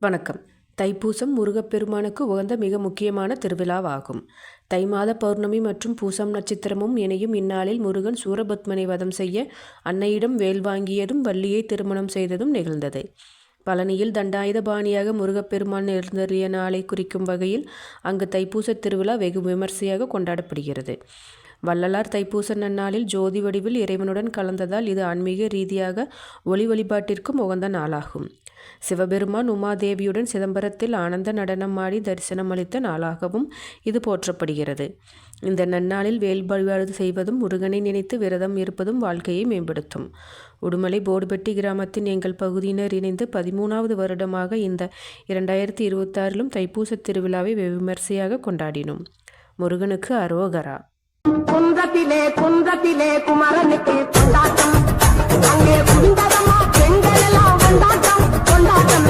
வணக்கம். தைப்பூசம் முருகப்பெருமானுக்கு உகந்த மிக முக்கியமான திருவிழாவாகும். தை மாத பௌர்ணமி மற்றும் பூசம் நட்சத்திரமும் இணையும் இந்நாளில் முருகன் சூரபத்மனை வதம் செய்ய அன்னையிடம் வேல் வாங்கியதும் வள்ளியை திருமணம் செய்ததும் நிகழ்ந்தது. பழனியில் தண்டாயுதபாணியாக முருகப்பெருமான் எழுந்தருளிய நாளை குறிக்கும் வகையில் அங்கு தைப்பூச திருவிழா வெகு விமர்சையாக கொண்டாடப்படுகிறது. வள்ளலார் தைப்பூச நன்னாளில் ஜோதி வடிவில் இறைவனுடன் கலந்ததால் இது ஆன்மீக ரீதியாக ஒளி வழிபாட்டிற்கும் உகந்த நாளாகும். சிவபெருமான் உமாதேவியுடன் சிதம்பரத்தில் ஆனந்த நடனம் ஆடி தரிசனம் அளித்த நாளாகவும் இது போற்றப்படுகிறது. இந்த நன்னாளில் வேல் வழிபாடு செய்வதும் முருகனை நினைத்து விரதம் இருப்பதும் வாழ்க்கையை மேம்படுத்தும். உடுமலை போடுபட்டி கிராமத்தின் எங்கள் பகுதியினர் இணைந்து 13வது வருடமாக இந்த 2026லும் தைப்பூச திருவிழாவை விமர்சையாக கொண்டாடினோம். முருகனுக்கு அரோகரா. குன்றத்திலே குமரனுக்கு கொண்டாட்டம், அங்கே குண்டதமா பெண்கள் எல்லாம் கொண்டாட்டம் கொண்டாட்டம்.